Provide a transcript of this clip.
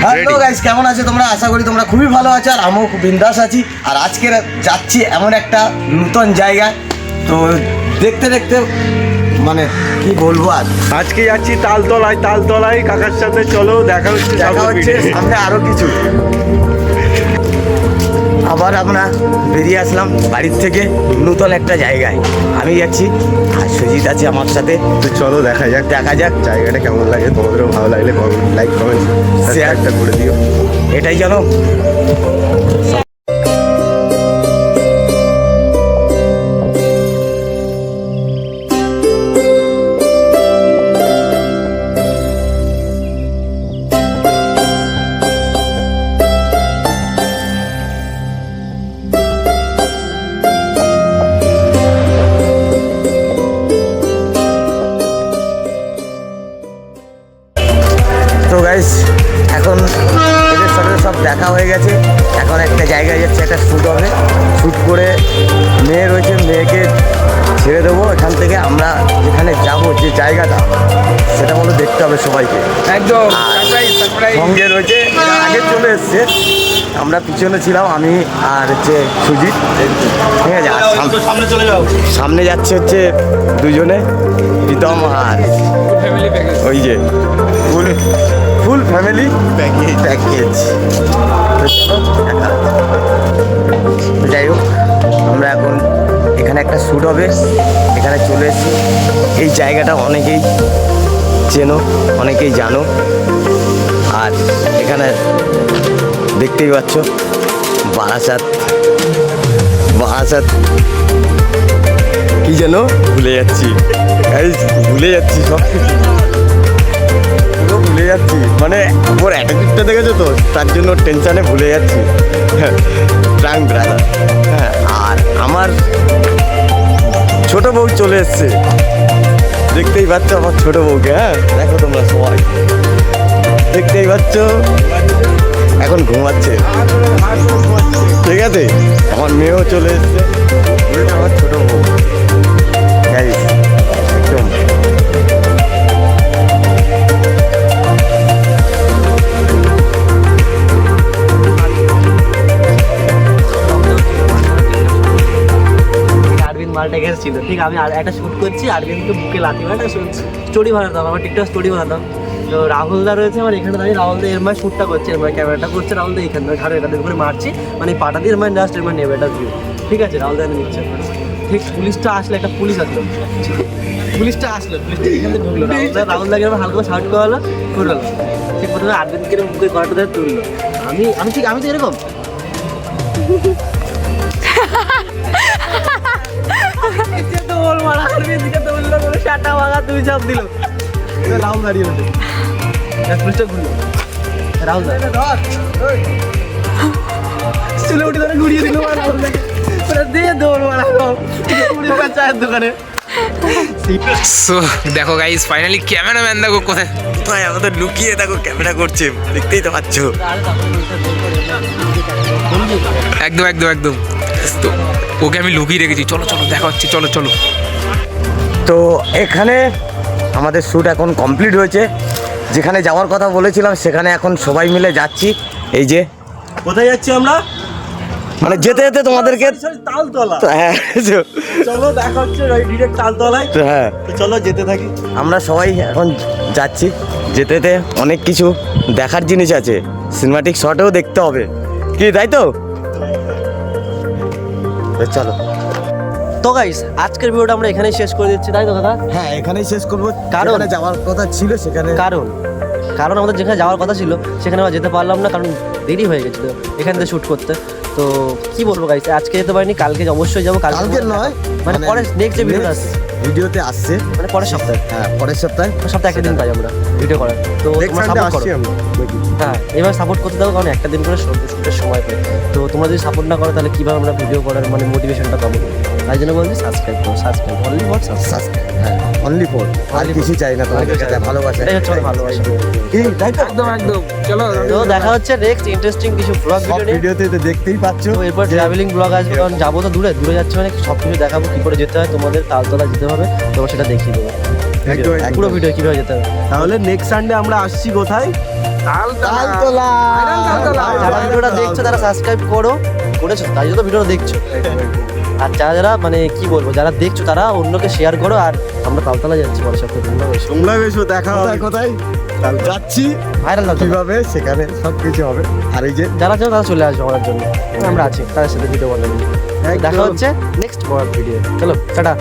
Hello guys, কেমন আছো তোমরা? আশা করি তোমরা খুবই ভালো আছো, আর আমিও খুব বিন্দাস আছি। আর আজকে যাচ্ছি এমন একটা নতুন জায়গায়, তো দেখতে দেখতে মানে কি বলবো, আর আজকে যাচ্ছি তালতলায় কাকার সাথে। চলো দেখা হচ্ছে সামনে আরো কিছু। আবার আমরা বেরিয়ে আসলাম বাড়ির থেকে নতুন একটা জায়গায়। আমি যাচ্ছি আর সুজিত আছে আমার সাথে। তো চলো দেখা যাক জায়গাটা কেমন লাগে। তোমাদেরও ভালো লাগলে লাইক কমেন্ট শেয়ারটা করে দিও। এটাই জানো এখন এদের সাথে সব দেখা হয়ে গেছে। এখন একটা জায়গায় যাচ্ছে, একটা শ্যুট হবে। শ্যুট করে মেয়ে রয়েছে, মেয়েকে ছেড়ে দেবো। এখান থেকে আমরা যেখানে যাব, যে জায়গাটা সেটা বলে দেখতে হবে সবাইকে একদম। সঙ্গে রয়েছে, আগে চলে এসছে, আমরা পিছনে ছিলাম, আমি আর হচ্ছে সুজিত, ঠিক আছে। আর সামনে চলে যাও। সামনে যাচ্ছে হচ্ছে দুজনে, প্রীতম আর ওই যে ফুল ফ্যামিলি প্যাকেজ। যাই হোক, আমরা এখন এখানে একটা শ্যুট হবে, এখানে চলে এসেছি। এই জায়গাটা অনেকেই চেনো, অনেকেই জানো। আর এখানে দেখতেই পাচ্ছ বারাসাত কি যেন ভুলে যাচ্ছি সব কিছু ভুলে যাচ্ছি। মানে ওর অ্যাটিটিউডটা দেখেছো তো, তার জন্য টেনশানে ভুলে যাচ্ছি। Trunk brother. হ্যাঁ, আর আমার ছোট বউ চলে এসছে, দেখতেই পাচ্ছ আমার ছোট বউকে। হ্যাঁ, দেখো তোমরা সবাই দেখতেই পাচ্ছ, এখন ঘুমাচ্ছে, ঠিক আছে। আমার মেয়েও চলে এসছে, আমার ছোট বউ। গাইস একদম মালটা গেছিল, ঠিক। আমি আর একটা শ্যুট করছি, আরবিনকে বুকে লাথি মারে একটা স্টোরি বানাতাম, আমার টিকটক স্টোরি বানাতাম। তো রাহুলদা রয়েছে আমার এখানে দাঁড়িয়ে, রাহুলদা এর মাঝে শ্যুটটা করছে, এর মাঝে ক্যামেরাটা করছে, রাহুলদা এখানে ঘাড়ে এটা করে মারছি, মানে পাটা দিয়ে এর মাঝে জাস্ট এর মাঝে নেবে এটা ভিউ, ঠিক আছে। রাহুলদা নিচ্ছে, ঠিক। পুলিশটা আসলে, একটা পুলিশ আসলো, পুলিশটা এখান থেকে ঢুকলো, রাহুলদাকে আমার হালকা শাউট করালো, করলো, ঠিক। প্রথমে আরবিনকে বুকে গলাটা ধরে তুললো। আমি তো এরকম দৌড় মারা, আরবিন দিকে দৌড়লো, করে শাটা ভাঙা, দুই চাপ দিল। রাহুল দাঁড়িয়ে রয়েছে, পুলিশটা ঘুরলো, রাহুল চুলে উঠে ধরে ঘুরিয়ে দিল, দিয়ে দৌড় মারা চায়ের দোকানে। সো দেখো গাইস, ফাইনালি ক্যামেরাম্যান দেখো কোথায় আমাদের লুকিয়ে দেখো ক্যামেরা করছে, দেখতেই তো পাচ্ছ। একদম তো ওকে আমি লুকিয়ে রেখেছি। চলো দেখা হচ্ছে, চলো। তো এখানে আমাদের শ্যুট এখন কমপ্লিট হয়েছে। যেখানে যাওয়ার কথা বলেছিলাম সেখানে এখন সবাই মিলে যাচ্ছি। এই যে কোথায় যাচ্ছি আমরা, মানে যেতে যেতে তোমাদেরকে তালতলা। হ্যাঁ চলো দেখা হচ্ছে ডিরেক্ট তালতলায়। হ্যাঁ, চলো যেতে থাকি। আমরা সবাই এখন যাচ্ছি। যেতে যেতে অনেক কিছু দেখার জিনিস আছে, সিনেমাটিক শটেও দেখতে হবে, কি তাই তো? চলো। তো গাইস, আজকের ভিডিওটা আমরা এখানেই শেষ করে দিচ্ছি, তাই তো দাদা? হ্যাঁ, এখানেই শেষ করবো। কারণ যাওয়ার কথা ছিল সেখানে, কারণ আমাদের যেখানে যাওয়ার কথা ছিল সেখানে আমরা যেতে পারলাম না, কারণ দেরি হয়ে গেছিলো এখান থেকে শ্যুট করতে। তো কি বলবো গাইস, আজকে যেতে পারিনি, কালকে অবশ্যই যাবো। কালকে নয়, মানে পরের নেক্সট যে ভিডিওতে আসছে, মানে পরের সপ্তাহে। হ্যাঁ, পরের সপ্তাহে একটা দিন পাই আমরা ভিডিও করার। তো তোমরা সাপোর্ট করো। হ্যাঁ, এবার সাপোর্ট করতে দাও, কারণ একটা দিন করে শুটের সময় পাই। তো তোমরা যদি সাপোর্ট না করো তাহলে কীভাবে আমরা ভিডিও করার মানে মোটিভেশনটা পাবো? তাই জন্য বলছি সাবস্ক্রাইব করো, অনলি ফর সাবস্ক্রাইব। হ্যাঁ, অনলি ফর, আর কিছু চাই না তোমাদের কাছে। ভালোবাসা, এটাই হচ্ছে ভালোবাসা। একদম। চলো, তো দেখা হচ্ছে নেক্সট ইন্টারেস্টিং কিছু ব্লগ ভিডিওতে দেখতেই পাচ্ছ। তো এরপর ট্রাভেলিং ব্লগ আসবে, কারণ যাবো তো দূরে যাচ্ছে, মানে সব কিছু দেখাবো, কী করে যেতে হয়, তোমাদের তালতলা যেতে হবে, তোমরা সেটা দেখিয়ে দেবো পুরো ভিডিও কীভাবে যেতে হবে। তাহলে নেক্সট সানডে আমরা আসছি কোথায়? তালতলা। যারা ভিডিওটা দেখছো তারা সাবস্ক্রাইব করেছো তাই তো ভিডিওটা দেখছো। আর যারা যারা মানে কি বলবো, যারা দেখছো তারা অন্যকে শেয়ার করো। আর আমরা তালতলা যাচ্ছি পরের সপ্তাহে, তোমরা এসো। তোমরা বেশো দেখা হবে কোথায় যাচ্ছি, ভাইরাল কিভাবে, সেখানে সব কিছু হবে। আর এই যে যারা চাও তারা চলে আসবে আমাদের জন্য, আমরা আছি তাদের সাথে ভিডিও বানাবো। দেখা হচ্ছে নেক্সট ভিডিও। চলো টাটা।